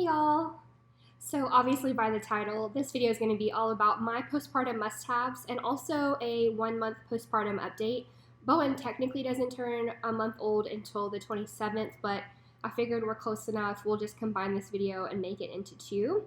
y'all! So obviously by the title, this video is going to be all about my postpartum must-haves and also a 1-month postpartum update. Bowen technically doesn't turn a month old until the 27th, but I figured we're close enough. We'll just combine this video and make it into two.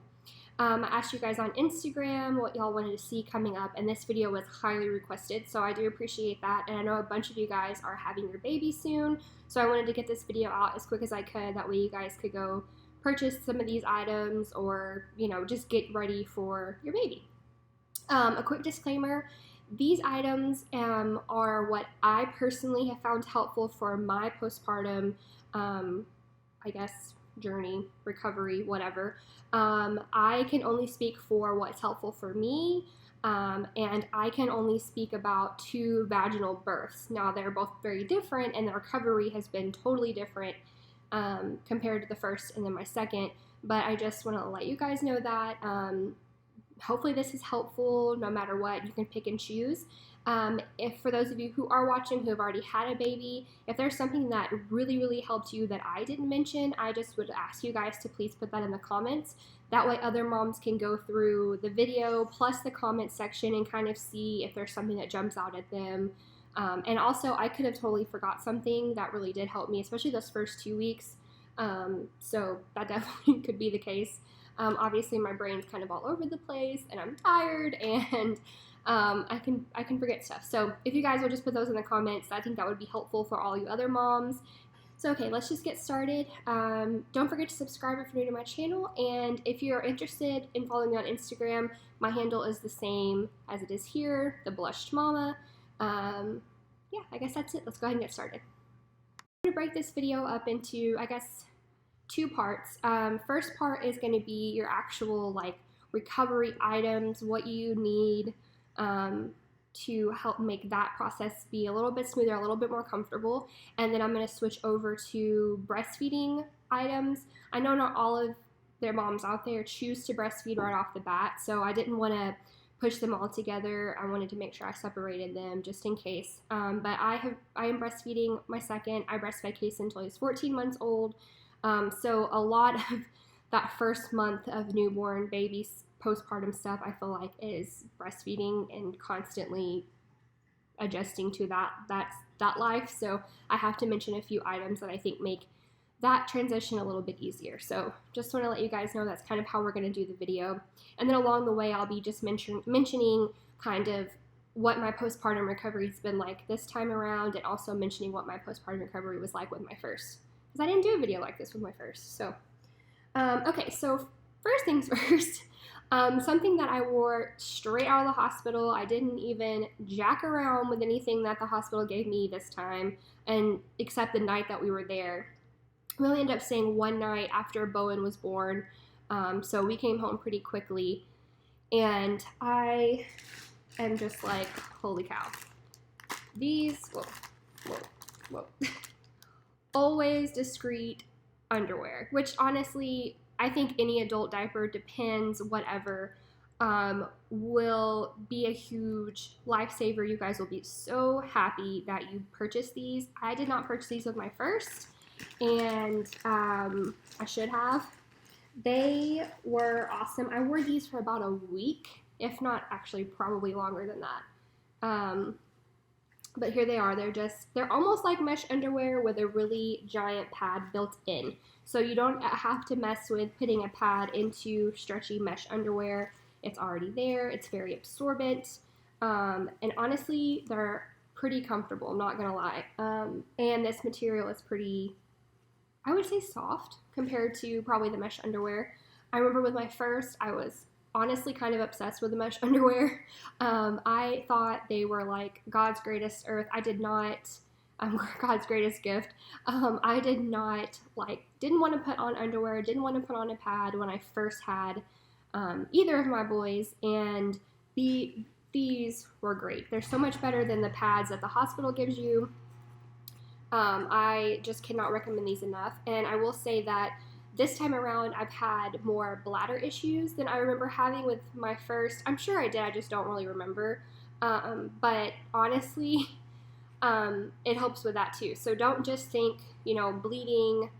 I asked you guys on Instagram what y'all wanted to see coming up, and this video was highly requested, so I do appreciate that. And I know a bunch of you guys are having your baby soon, so I wanted to get this video out as quick as I could. That way you guys could go purchase some of these items or, you know, just get ready for your baby. A quick disclaimer, these items are what I personally have found helpful for my postpartum, I guess, journey, recovery, whatever. I can only speak for what's helpful for me, and I can only speak about 2 vaginal births. Now, they're both very different, and the recovery has been totally different compared to the first and then my second, but I just want to let you guys know that hopefully this is helpful no matter what. You can pick and choose. If for those of you who are watching who have already had a baby, if there's something that really helped you that I didn't mention, I just would ask you guys to please put that in the comments. That way other moms can go through the video plus the comment section and kind of see if there's something that jumps out at them. And also, I could have totally forgot something that really did help me, especially those first 2 weeks. So that definitely could be the case. Obviously, my brain's kind of all over the place, and I'm tired, and I can forget stuff. So if you guys will just put those in the comments, I think that would be helpful for all you other moms. So okay, let's just get started. Don't forget to subscribe if you're new to my channel, and if you're interested in following me on Instagram, my handle is the same as it is here, the Blushed Mama. Yeah, I guess that's it. Let's go ahead and get started. I'm going to break this video up into, I guess, 2 parts. First part is going to be your actual like recovery items, what you need to help make that process be a little bit smoother, a little bit more comfortable. And then I'm going to switch over to breastfeeding items. I know not all of their moms out there choose to breastfeed right off the bat, so I didn't want to push them all together. I wanted to make sure I separated them just in case. But I am breastfeeding my second. I breastfed Case until he's 14 months old. So a lot of that first month of newborn baby's postpartum stuff, I feel like, is breastfeeding and constantly adjusting to that life. So I have to mention a few items that I think make that transition a little bit easier. So just want to let you guys know that's kind of how we're going to do the video. And then along the way, I'll be just mentioning kind of what my postpartum recovery has been like this time around, and also mentioning what my postpartum recovery was like with my first, because I didn't do a video like this with my first. So, okay, so first things first, something that I wore straight out of the hospital. I didn't even jack around with anything that the hospital gave me this time, and except the night that we were there. We only ended up staying 1 night after Bowen was born, so we came home pretty quickly, and I am just like, holy cow. These, whoa. Always Discreet underwear, which honestly, I think any adult diaper, depends, whatever, will be a huge lifesaver. You guys will be so happy that you purchased these. I did not purchase these with my first, and I should have. They were awesome. I wore these for about a week, if not actually probably longer than that. But here they are. They're almost like mesh underwear with a really giant pad built in. So you don't have to mess with putting a pad into stretchy mesh underwear. It's already there. It's very absorbent. And honestly, they're pretty comfortable, I'm not gonna lie. And this material is pretty, I would say, soft compared to probably the mesh underwear. I remember with my first, I was honestly kind of obsessed with the mesh underwear. I thought they were like God's greatest God's greatest gift. I didn't want to put on underwear, didn't want to put on a pad when I first had either of my boys, and these were great. They're so much better than the pads that the hospital gives you. I just cannot recommend these enough. And I will say that this time around, I've had more bladder issues than I remember having with my first. I'm sure I did, I just don't really remember. But honestly, it helps with that too. So don't just think, bleeding,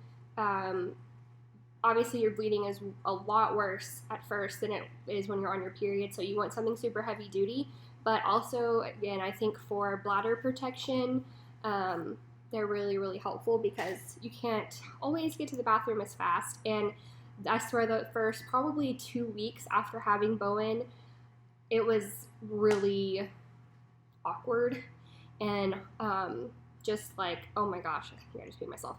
obviously your bleeding is a lot worse at first than it is when you're on your period, so you want something super heavy duty. But also, again, I think for bladder protection, they're really, really helpful because you can't always get to the bathroom as fast. And I swear the first probably 2 weeks after having Bowen, it was really awkward and just like, oh my gosh, I think I just peed myself.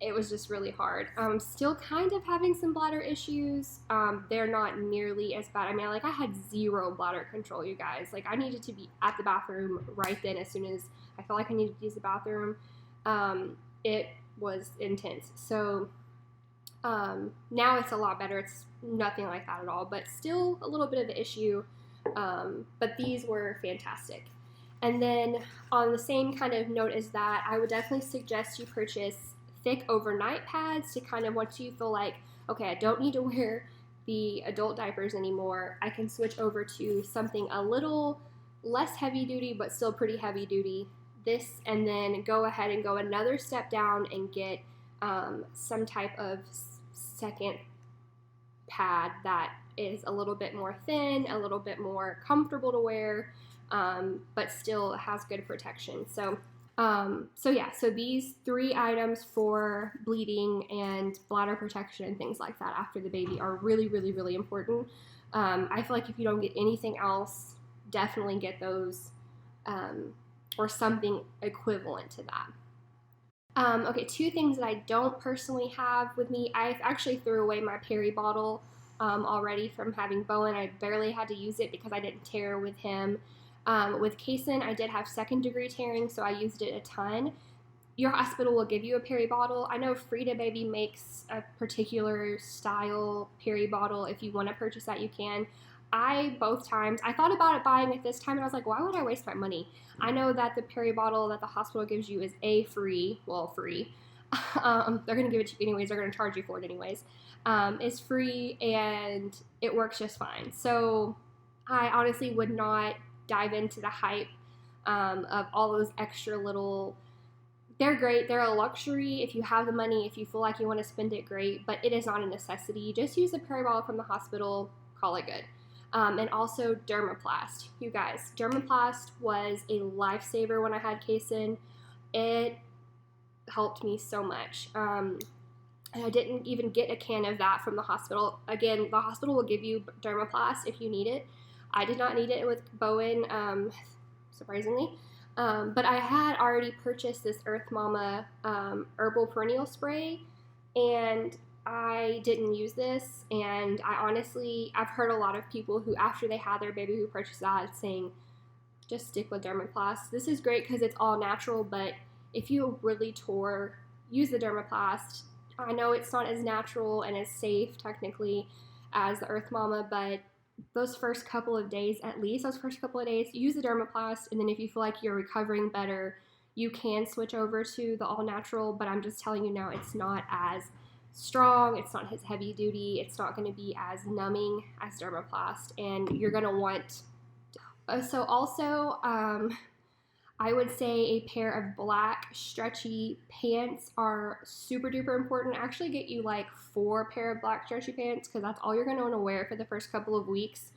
It was just really hard. Still kind of having some bladder issues. They're not nearly as bad. I mean, like I had zero bladder control, you guys. Like I needed to be at the bathroom right then as soon as I felt like I needed to use the bathroom. It was intense. So now it's a lot better. It's nothing like that at all, but still a little bit of an issue. But these were fantastic. And then on the same kind of note as that, I would definitely suggest you purchase thick overnight pads to kind of, once you feel like, okay, I don't need to wear the adult diapers anymore, I can switch over to something a little less heavy duty but still pretty heavy duty. This, and then go ahead and go another step down and get some type of second pad that is a little bit more thin, a little bit more comfortable to wear, but still has good protection. So these 3 items for bleeding and bladder protection and things like that after the baby are really, really, really important. I feel like if you don't get anything else, definitely get those or something equivalent to that. Okay, 2 things that I don't personally have with me. I actually threw away my peri bottle already from having Bowen. I barely had to use it because I didn't tear with him. With Kason, I did have 2nd-degree tearing, so I used it a ton. Your hospital will give you a peri bottle. I know Frida Baby makes a particular style peri bottle. If you want to purchase that, you can. Both times, I thought about buying it this time, and I was like, why would I waste my money? I know that the peri bottle that the hospital gives you is free. They're going to give it to you anyways. They're going to charge you for it anyways. It's free, and it works just fine. So I honestly would not dive into the hype of all those extra little. They're great. They're a luxury. If you have the money, if you feel like you want to spend it, great. But it is not a necessity. Just use the peri bottle from the hospital. Call it good. And also Dermaplast. You guys, Dermaplast was a lifesaver when I had Kason. It helped me so much. And I didn't even get a can of that from the hospital. Again, the hospital will give you Dermaplast if you need it. I did not need it with Bowen, surprisingly. But I had already purchased this Earth Mama herbal perennial spray, and I didn't use this. And I've heard a lot of people who, after they had their baby, who purchased that, saying, just stick with Dermaplast. This is great because it's all natural, but if you really tore, use the Dermaplast. I know it's not as natural and as safe, technically, as the Earth Mama, but those first couple of days, use the Dermaplast, and then if you feel like you're recovering better, you can switch over to the all-natural, but I'm just telling you now, it's not as strong, it's not as heavy duty, it's not going to be as numbing as Dermaplast, and you're going to want. So also, I would say a pair of black stretchy pants are super duper important. Actually get you like 4 pair of black stretchy pants because that's all you're going to want to wear for the first couple of weeks.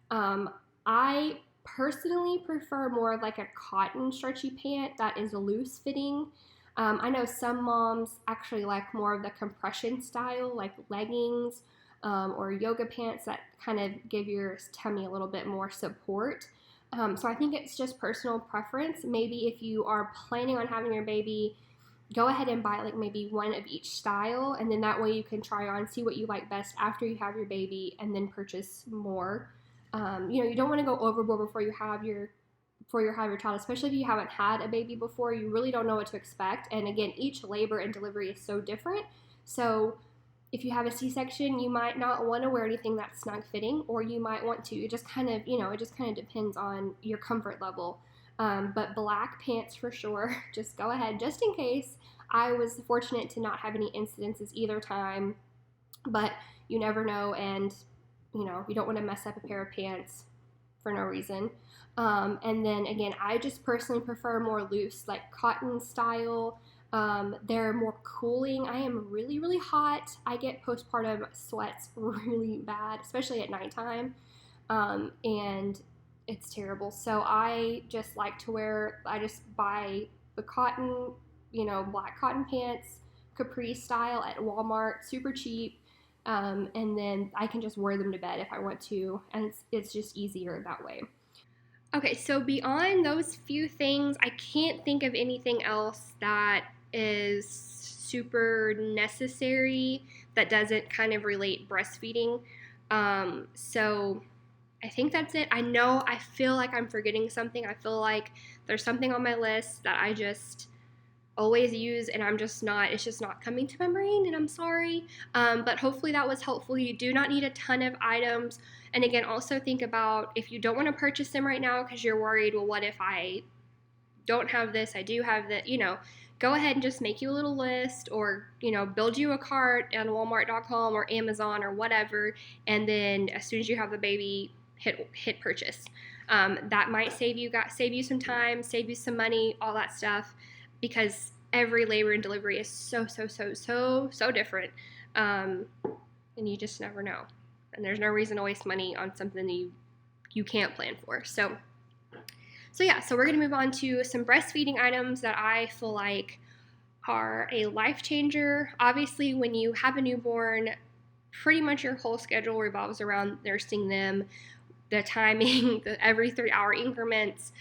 I personally prefer more of like a cotton stretchy pant that is loose fitting. I know some moms actually like more of the compression style, like leggings or yoga pants that kind of give your tummy a little bit more support. So I think it's just personal preference. Maybe if you are planning on having your baby, go ahead and buy like maybe one of each style, and then that way you can try on, see what you like best after you have your baby, and then purchase more. You don't want to go overboard before you have your child, especially if you haven't had a baby before. You really don't know what to expect, and again, each labor and delivery is so different. So if you have a C-section, you might not want to wear anything that's snug fitting, or you might want to. It just kind of depends on your comfort level. But black pants for sure. Just go ahead, just in case. I was fortunate to not have any incidences either time, but you never know, and you don't want to mess up a pair of pants for no reason. And then again, I just personally prefer more loose, like cotton style. They're more cooling. I am really, really hot. I get postpartum sweats really bad, especially at nighttime. And it's terrible. So I just like to wear, I just buy the cotton, black cotton pants, capri style at Walmart, super cheap. And then I can just wear them to bed if I want to. And it's just easier that way. Okay, so beyond those few things, I can't think of anything else that is super necessary that doesn't kind of relate breastfeeding. So I think that's it. I feel like I'm forgetting something. I feel like there's something on my list that I just always use and it's just not coming to my brain, and I'm sorry. But hopefully that was helpful. You do not need a ton of items. And again, also think about if you don't want to purchase them right now because you're worried, well, what if I don't have this, I do have that, go ahead and just make you a little list, or, build you a cart on Walmart.com or Amazon or whatever. And then as soon as you have the baby, hit purchase. That might save you some time, save you some money, all that stuff, because every labor and delivery is so different. And you just never know. And there's no reason to waste money on something that you can't plan for. So yeah, so we're going to move on to some breastfeeding items that I feel like are a life changer. Obviously, when you have a newborn, pretty much your whole schedule revolves around nursing them, the timing, the every 3-hour increments,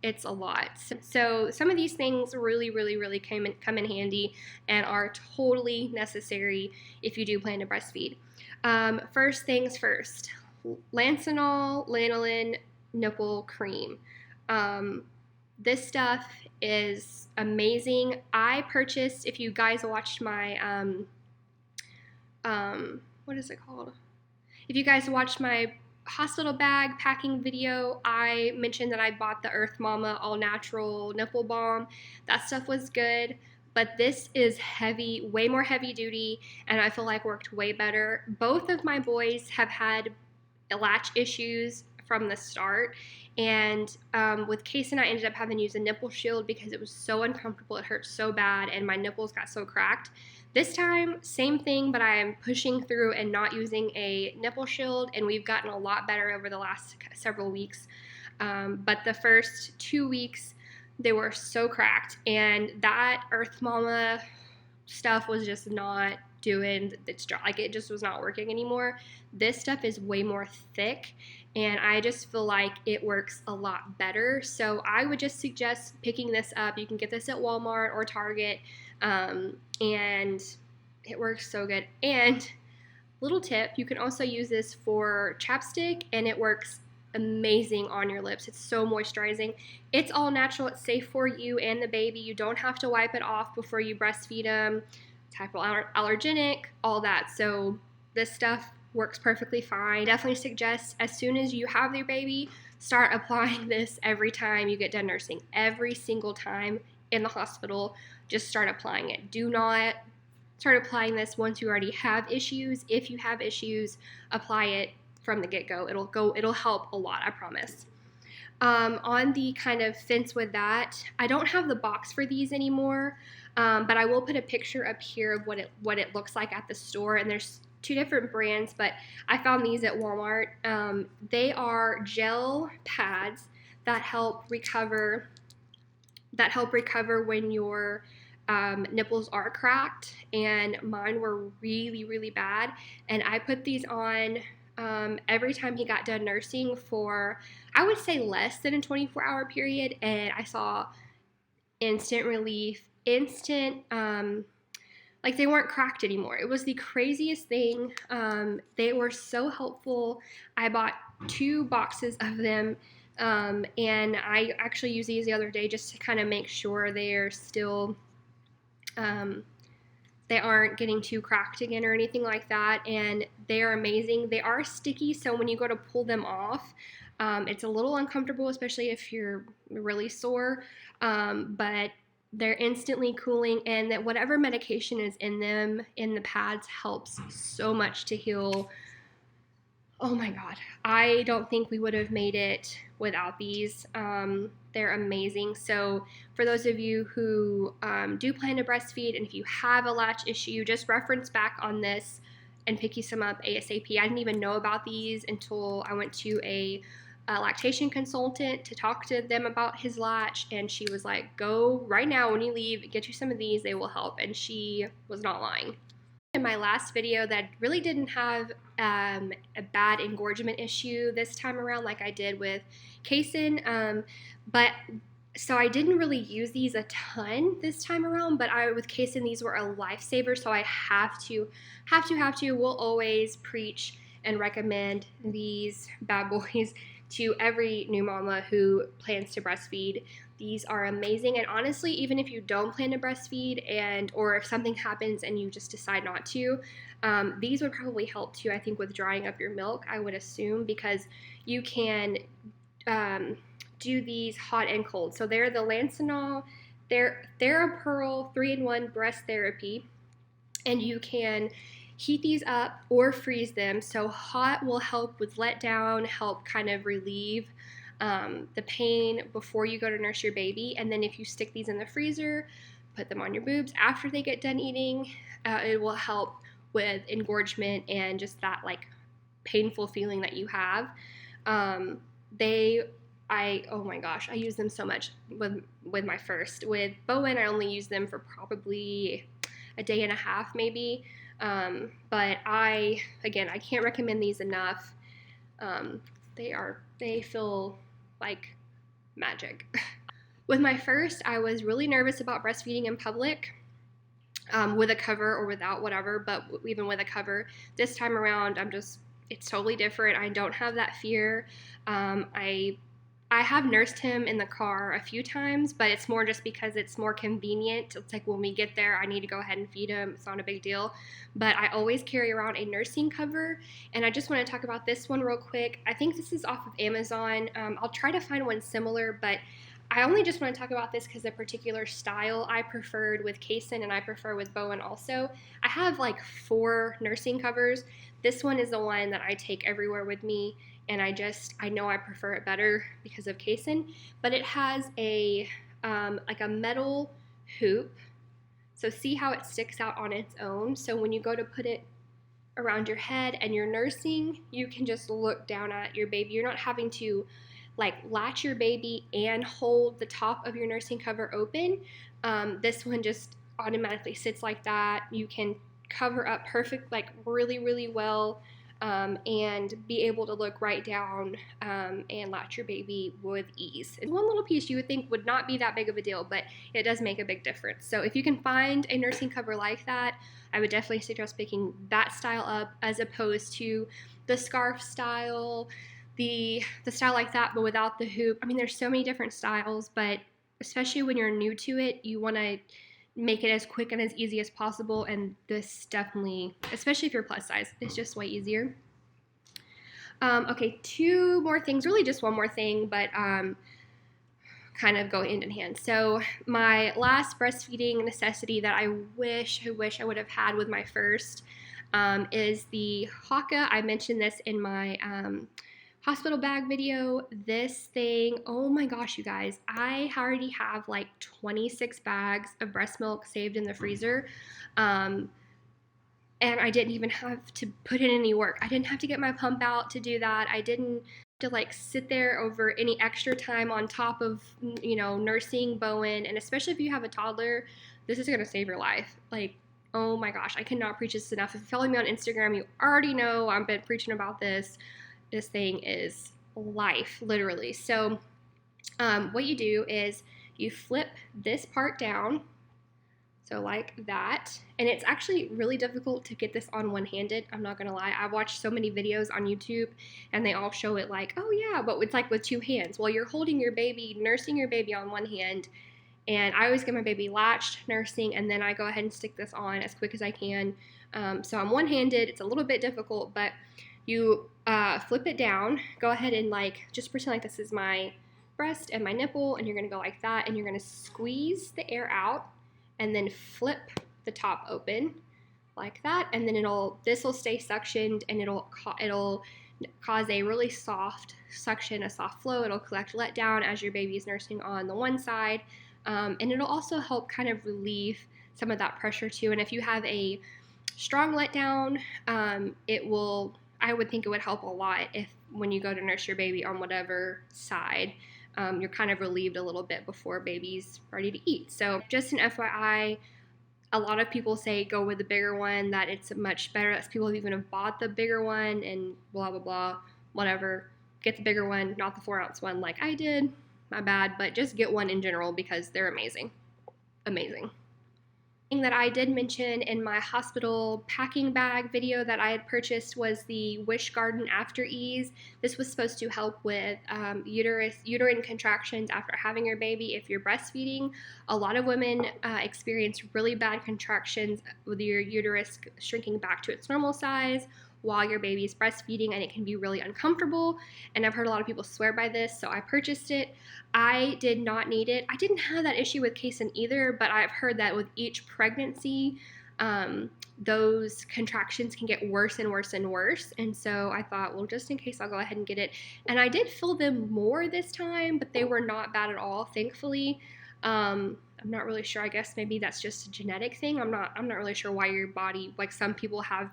it's a lot. So some of these things really come in handy and are totally necessary if you do plan to breastfeed. First things first, Lansinoh Nipple cream. This stuff is amazing. I purchased, if you guys watched my what is it called? If you guys watched my hospital bag packing video, I mentioned that I bought the Earth Mama all natural nipple balm. That stuff was good, but this is heavy, way more heavy duty, and I feel like worked way better. Both of my boys have had latch issues from the start, and with Case and I ended up having to use a nipple shield because it was so uncomfortable. It hurt so bad, and my nipples got so cracked. This time, same thing, but I am pushing through and not using a nipple shield, and we've gotten a lot better over the last several weeks. But the first 2 weeks, they were so cracked, and that Earth Mama stuff was just not doing it just was not working anymore. This stuff is way more thick, and I just feel like it works a lot better. So I would just suggest picking this up. You can get this at Walmart or Target, and it works so good. And little tip, you can also use this for chapstick, and it works amazing on your lips. It's so moisturizing. It's all natural. It's safe for you and the baby. You don't have to wipe it off before you breastfeed them. It's hypoallergenic, all that. So this stuff works perfectly fine. Definitely suggest as soon as you have your baby, start applying this every time you get done nursing. Every single time in the hospital, just start applying it. Do not start applying this once you already have issues. If you have issues, apply it from the get-go. It'll help a lot, I promise. On the kind of fence with that, I don't have the box for these anymore, but I will put a picture up here of what it looks like at the store. And there's 2 different brands, but I found these at Walmart. They are gel pads that help recover when your nipples are cracked, and mine were really bad. And I put these on every time he got done nursing for, I would say, less than a 24-hour period, and I saw instant relief, like they weren't cracked anymore. It was the craziest thing. They were so helpful. I bought 2 boxes of them, and I actually used these the other day just to kind of make sure they're still, they aren't getting too cracked again or anything like that, and they are amazing. They are sticky, so when you go to pull them off, it's a little uncomfortable, especially if you're really sore, but they're instantly cooling, and that whatever medication is in them, in the pads, helps so much to heal Oh my God. I don't think we would have made it without these. They're amazing. So for those of you who do plan to breastfeed, and if you have a latch issue, just reference back on this and pick you some up ASAP. I didn't even know about these until I went to a lactation consultant to talk to them about his latch, and she was like, go right now when you leave, get you some of these, they will help. And she was not lying. In my last video that really didn't have a bad engorgement issue this time around like I did with Kason, but so I didn't really use these a ton this time around, but with Kason these were a lifesaver, so I have to will always preach and recommend these bad boys to every new mama who plans to breastfeed. These are amazing, and honestly, even if you don't plan to breastfeed or if something happens and you just decide not to, these would probably help too, I think, with drying up your milk, I would assume, because you can do these hot and cold. So they're the Lansinoh therapearl 3-in-1 breast therapy, and you can heat these up or freeze them. So hot will help with letdown, help kind of relieve the pain before you go to nurse your baby. And then if you stick these in the freezer, put them on your boobs after they get done eating, it will help with engorgement and just that like painful feeling that you have. Oh my gosh, I use them so much with my first. With Bowen, I only use them for probably a day and a half maybe. But I can't recommend these enough. They feel like magic. With my first, I was really nervous about breastfeeding in public, with a cover or without, whatever, but even with a cover. This time around, it's totally different. I don't have that fear. I have nursed him in the car a few times, but it's more just because it's more convenient. It's like when we get there, I need to go ahead and feed him. It's not a big deal. But I always carry around a nursing cover, and I just want to talk about this one real quick. I think this is off of Amazon. I'll try to find one similar, but I only just want to talk about this because the particular style I preferred with Kason and I prefer with Bowen also. I have like 4 nursing covers. This one is the one that I take everywhere with me, and I know I prefer it better because of Kason, but it has a like a metal hoop. So see how it sticks out on its own. So when you go to put it around your head and you're nursing, you can just look down at your baby. You're not having to like latch your baby and hold the top of your nursing cover open. This one just automatically sits like that. You can cover up really, really well. And be able to look right down and latch your baby with ease. It's one little piece you would think would not be that big of a deal, but it does make a big difference. So if you can find a nursing cover like that, I would definitely suggest picking that style up as opposed to the scarf style, the style like that but without the hoop. I mean, there's so many different styles, but especially when you're new to it, you want to make it as quick and as easy as possible, and this definitely, especially if you're plus size, it's just way easier. Okay, 2 more things, really just one more thing, but kind of go hand in hand. So my last breastfeeding necessity that I wish I would have had with my first is the Haakaa. I mentioned this in my hospital bag video. This thing, oh my gosh, you guys, I already have like 26 bags of breast milk saved in the freezer, and I didn't even have to put in any work. I didn't have to get my pump out to do that. I didn't have to like sit there over any extra time on top of, nursing Bowen, and especially if you have a toddler, this is gonna save your life. Like, oh my gosh, I cannot preach this enough. If you follow me on Instagram, you already know I've been preaching about this. This thing is life, literally. So what you do is you flip this part down, so like that, and it's actually really difficult to get this on one-handed. I'm not gonna lie. I've watched so many videos on YouTube and they all show it like, oh yeah, but it's like with 2 hands. Well, you're holding your baby, nursing your baby on one hand, and I always get my baby latched, nursing, and then I go ahead and stick this on as quick as I can. So I'm one-handed. It's a little bit difficult, but you flip it down, go ahead and just pretend like this is my breast and my nipple, and you're gonna go like that, and you're gonna squeeze the air out, and then flip the top open like that, and then this will stay suctioned, and it'll cause a really soft suction, a soft flow. It'll collect letdown as your baby is nursing on the one side, and it'll also help kind of relieve some of that pressure too. And if you have a strong letdown, I would think it would help a lot if when you go to nurse your baby on whatever side, you're kind of relieved a little bit before baby's ready to eat. So just an FYI, a lot of people say go with the bigger one, that it's much better. That's people who even have bought the bigger one and blah, blah, blah, whatever. Get the bigger one, not the 4-ounce one like I did. My bad, but just get one in general because they're amazing. Amazing. Thing that I did mention in my hospital packing bag video that I had purchased was the Wish Garden After Ease. This was supposed to help with uterine contractions after having your baby if you're breastfeeding. A lot of women experience really bad contractions with your uterus shrinking back to its normal size while your baby is breastfeeding, and it can be really uncomfortable. And I've heard a lot of people swear by this, so I purchased it. I did not need it. I didn't have that issue with Kason either, but I've heard that with each pregnancy, those contractions can get worse and worse and worse. And so I thought, well, just in case, I'll go ahead and get it. And I did feel them more this time, but they were not bad at all, thankfully. I'm not really sure. I guess maybe that's just a genetic thing. I'm not really sure why your body, like some people have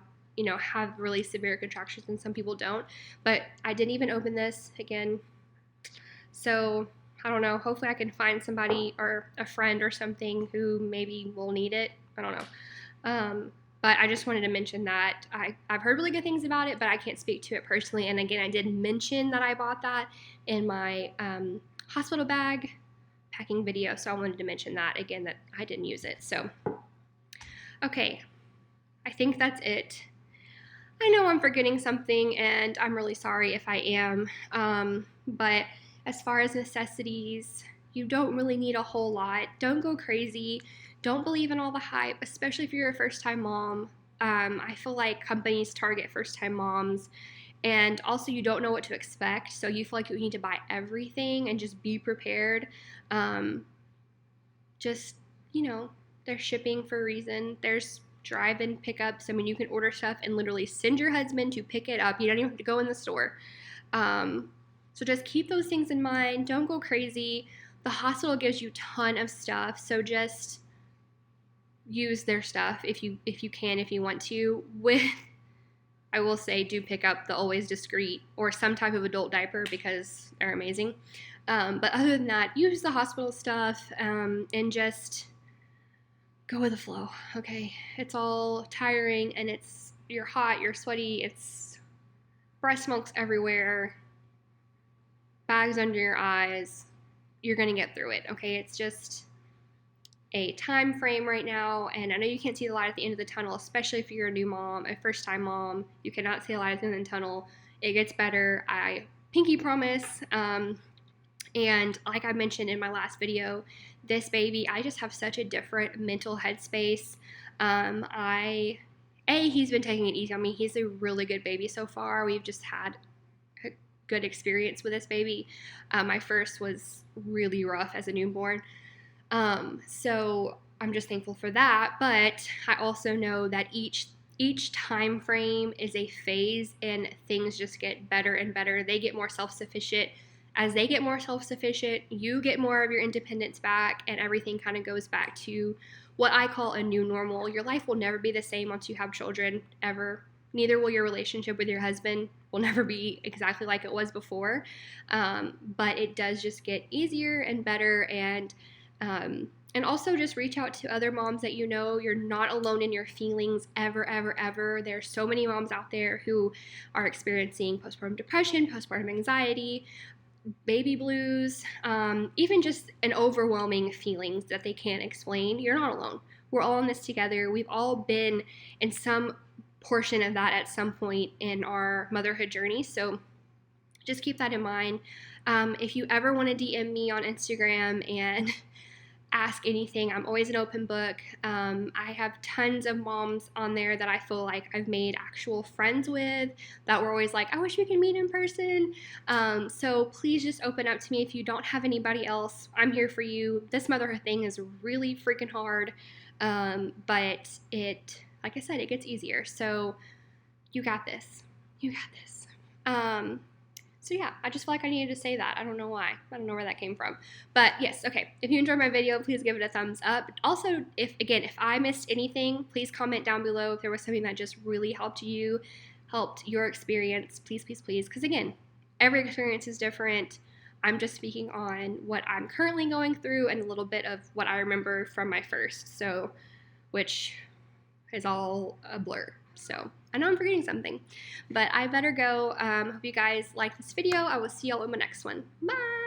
really severe contractions and some people don't. But I didn't even open this again. So I don't know. Hopefully I can find somebody or a friend or something who maybe will need it. I don't know. But I just wanted to mention that I've heard really good things about it, but I can't speak to it personally. And again, I did mention that I bought that in my hospital bag packing video. So I wanted to mention that again, that I didn't use it. So, okay. I think that's it. I know I'm forgetting something, and I'm really sorry if I am, but as far as necessities, you don't really need a whole lot. Don't go crazy. Don't believe in all the hype, especially if you're a first-time mom. I feel like companies target first-time moms, and also you don't know what to expect, so you feel like you need to buy everything and just be prepared. There's shipping for a reason. There's drive-in pickups. I mean, you can order stuff and literally send your husband to pick it up. You don't even have to go in the store. So just keep those things in mind. Don't go crazy. The hospital gives you a ton of stuff, so just use their stuff if you can, if you want to. I will say, do pick up the Always Discreet or some type of adult diaper because they're amazing. But other than that, use the hospital stuff and just go with the flow, okay? It's all tiring, and you're hot, you're sweaty, it's breast milk's everywhere, bags under your eyes. You're gonna get through it, okay? It's just a time frame right now, and I know you can't see the light at the end of the tunnel, especially if you're a new mom, a first-time mom. You cannot see the light at the end of the tunnel. It gets better, I pinky promise. And like I mentioned in my last video, this baby, I just have such a different mental headspace. He's been taking it easy on me. He's a really good baby so far. We've just had a good experience with this baby. My first was really rough as a newborn. So I'm just thankful for that. But I also know that each time frame is a phase, and things just get better and better. They get more self-sufficient. As they get more self-sufficient, you get more of your independence back, and everything kind of goes back to what I call a new normal. Your life will never be the same once you have children, ever. Neither will your relationship with your husband. Will never be exactly like it was before. But it does just get easier and better, and also just reach out to other moms that you know. You're not alone in your feelings ever, ever, ever. There's so many moms out there who are experiencing postpartum depression, postpartum anxiety, baby blues, even just an overwhelming feelings that they can't explain. You're not alone. We're all in this together. We've all been in some portion of that at some point in our motherhood journey. So just keep that in mind. If you ever want to DM me on Instagram and ask anything, I'm always an open book. I have tons of moms on there that I feel like I've made actual friends with, that were always like, I wish we could meet in person. So please just open up to me. If you don't have anybody else, I'm here for you. This motherhood thing is really freaking hard, but like I said, it gets easier. So you got this. You got this. So yeah, I just feel like I needed to say that. I don't know why. I don't know where that came from. But yes, okay. If you enjoyed my video, please give it a thumbs up. Also, if I missed anything, please comment down below if there was something that just really helped your experience. Please, please, please. Because again, every experience is different. I'm just speaking on what I'm currently going through and a little bit of what I remember from my first. So, which is all a blur. So I know I'm forgetting something, but I better go. Hope you guys like this video. I will see y'all in my next one. Bye.